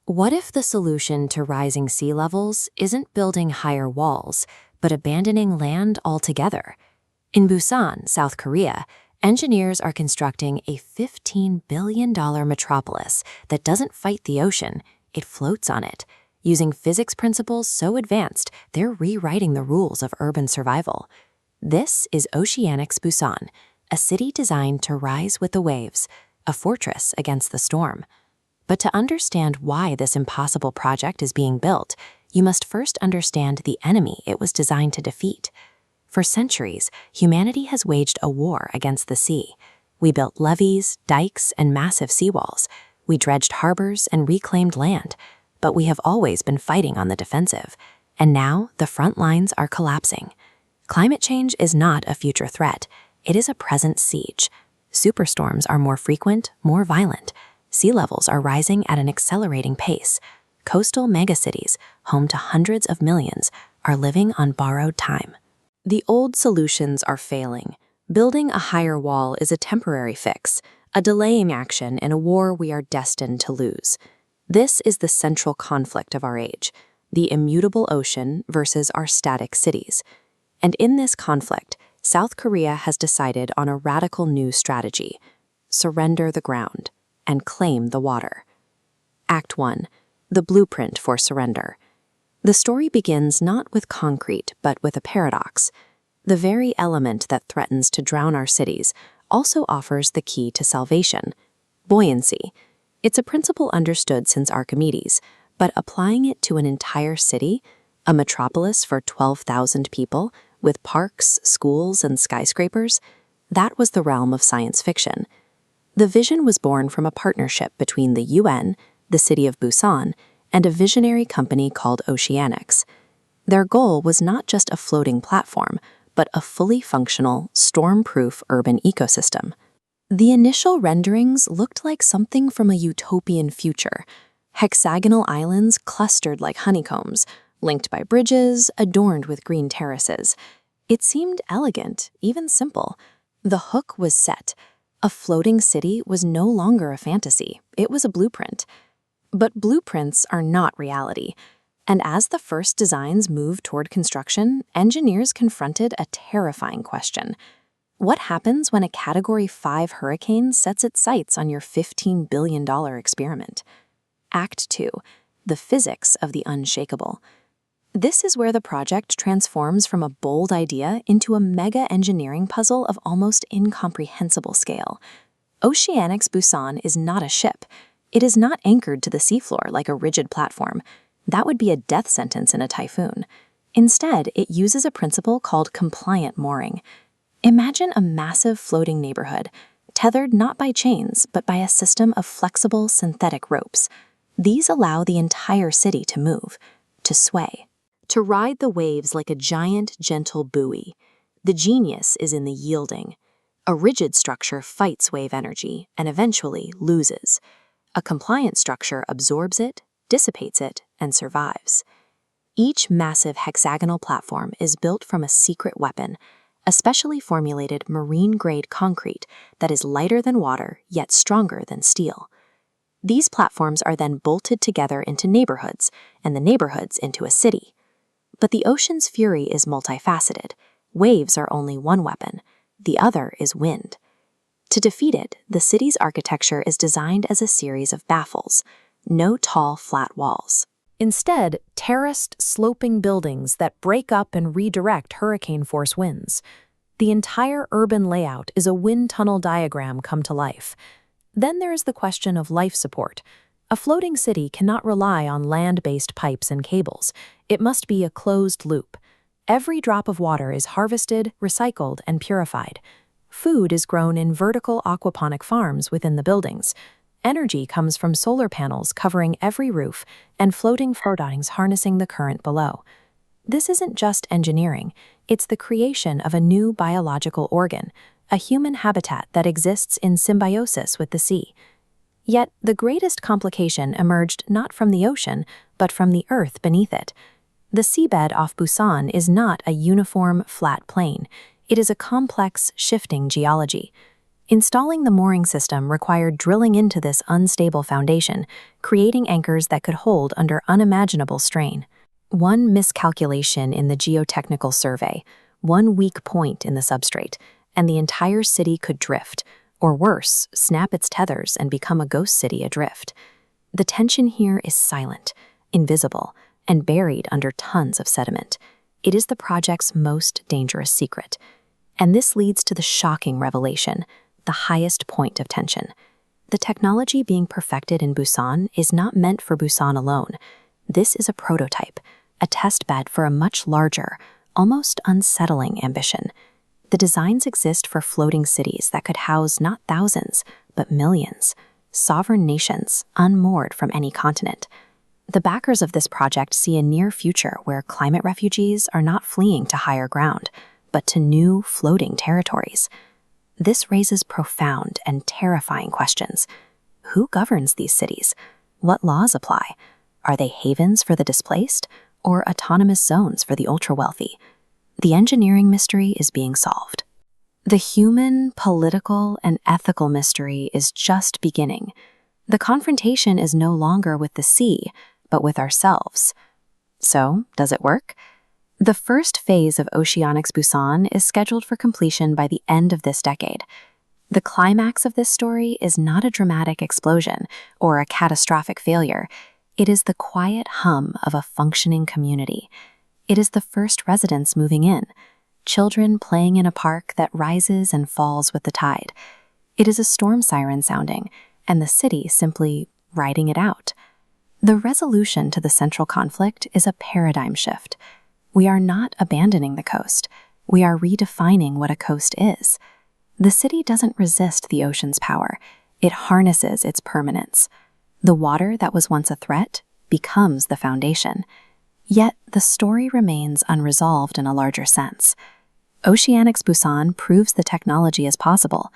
What if the solution to rising sea levels isn't building higher walls, but abandoning land altogether? In Busan, South Korea, engineers are constructing a $15 billion metropolis that doesn't fight the ocean, it floats on it. Using physics principles so advanced, they're rewriting the rules of urban survival. This is Oceanics Busan, a city designed to rise with the waves, a fortress against the storm. But to understand why this impossible project is being built, you must first understand the enemy it was designed to defeat. For centuries, humanity has waged a war against the sea. We built levees, dikes, and massive seawalls. We dredged harbors and reclaimed land. But we have always been fighting on the defensive. And now, the front lines are collapsing. Climate change is not a future threat. It is a present siege. Superstorms are more frequent, more violent. Sea levels are rising at an accelerating pace. Coastal megacities, home to hundreds of millions, are living on borrowed time. The old solutions are failing. Building a higher wall is a temporary fix, a delaying action in a war we are destined to lose. This is the central conflict of our age, the immutable ocean versus our static cities. And in this conflict, South Korea has decided on a radical new strategy: surrender the ground and claim the water. Act 1. The blueprint for surrender. The story begins not with concrete, but with a paradox. The very element that threatens to drown our cities also offers the key to salvation: buoyancy. It's a principle understood since Archimedes, but applying it to an entire city, a metropolis for 12,000 people, with parks, schools, and skyscrapers, that was the realm of science fiction. The vision was born from a partnership between the UN, the city of Busan, and a visionary company called Oceanics. Their goal was not just a floating platform, but a fully functional, storm-proof urban ecosystem. The initial renderings looked like something from a utopian future: hexagonal islands clustered like honeycombs, linked by bridges, adorned with green terraces. It seemed elegant, even simple. The hook was set. A floating city was no longer a fantasy, it was a blueprint. But blueprints are not reality. And as the first designs moved toward construction, engineers confronted a terrifying question. What happens when a Category 5 hurricane sets its sights on your $15 billion experiment? Act 2. The physics of the unshakable. This is where the project transforms from a bold idea into a mega engineering puzzle of almost incomprehensible scale. Oceanics Busan is not a ship. It is not anchored to the seafloor like a rigid platform. That would be a death sentence in a typhoon. Instead, it uses a principle called compliant mooring. Imagine a massive floating neighborhood, tethered not by chains, but by a system of flexible synthetic ropes. These allow the entire city to move, to sway, to ride the waves like a giant, gentle buoy. The genius is in the yielding. A rigid structure fights wave energy and eventually loses. A compliant structure absorbs it, dissipates it, and survives. Each massive hexagonal platform is built from a secret weapon, a specially formulated marine-grade concrete that is lighter than water yet stronger than steel. These platforms are then bolted together into neighborhoods, and the neighborhoods into a city. But the ocean's fury is multifaceted. Waves are only one weapon. The other is wind. To defeat it, the city's architecture is designed as a series of baffles, no tall, flat walls. Instead, terraced, sloping buildings that break up and redirect hurricane-force winds. The entire urban layout is a wind tunnel diagram come to life. Then there is the question of life support. A floating city cannot rely on land-based pipes and cables. It must be a closed loop. Every drop of water is harvested, recycled, and purified. Food is grown in vertical aquaponic farms within the buildings. Energy comes from solar panels covering every roof and floating floatings harnessing the current below. This isn't just engineering, it's the creation of a new biological organ, a human habitat that exists in symbiosis with the sea. Yet, the greatest complication emerged not from the ocean, but from the earth beneath it. The seabed off Busan is not a uniform, flat plain. It is a complex, shifting geology. Installing the mooring system required drilling into this unstable foundation, creating anchors that could hold under unimaginable strain. One miscalculation in the geotechnical survey, one weak point in the substrate, and the entire city could drift, or worse, snap its tethers and become a ghost city adrift. The tension here is silent, invisible, and buried under tons of sediment. It is the project's most dangerous secret. And this leads to the shocking revelation, the highest point of tension. The technology being perfected in Busan is not meant for Busan alone. This is a prototype, a test bed for a much larger, almost unsettling ambition. The designs exist for floating cities that could house not thousands, but millions, sovereign nations unmoored from any continent. The backers of this project see a near future where climate refugees are not fleeing to higher ground, but to new floating territories. This raises profound and terrifying questions. Who governs these cities? What laws apply? Are they havens for the displaced, or autonomous zones for the ultra-wealthy? The engineering mystery is being solved. The human, political, and ethical mystery is just beginning. The confrontation is no longer with the sea, but with ourselves. So, does it work? The first phase of Oceanics Busan is scheduled for completion by the end of this decade. The climax of this story is not a dramatic explosion or a catastrophic failure. It is the quiet hum of a functioning community. It is the first residents moving in, children playing in a park that rises and falls with the tide. It is a storm siren sounding, and the city simply riding it out. The resolution to the central conflict is a paradigm shift. We are not abandoning the coast. We are redefining what a coast is. The city doesn't resist the ocean's power. It harnesses its permanence. The water that was once a threat becomes the foundation. Yet the story remains unresolved in a larger sense. Oceanics Busan proves the technology is possible,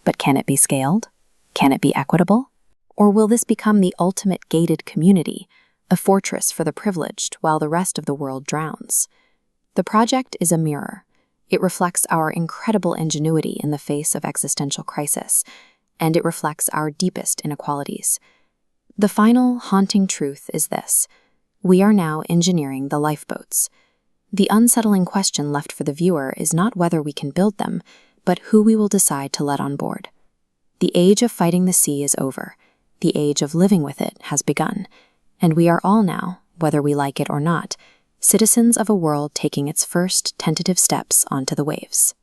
but can it be scaled? Can it be equitable? Or will this become the ultimate gated community, a fortress for the privileged while the rest of the world drowns? The project is a mirror. It reflects our incredible ingenuity in the face of existential crisis, and it reflects our deepest inequalities. The final, haunting truth is this: we are now engineering the lifeboats. The unsettling question left for the viewer is not whether we can build them, but who we will decide to let on board. The age of fighting the sea is over. The age of living with it has begun. And we are all now, whether we like it or not, citizens of a world taking its first tentative steps onto the waves.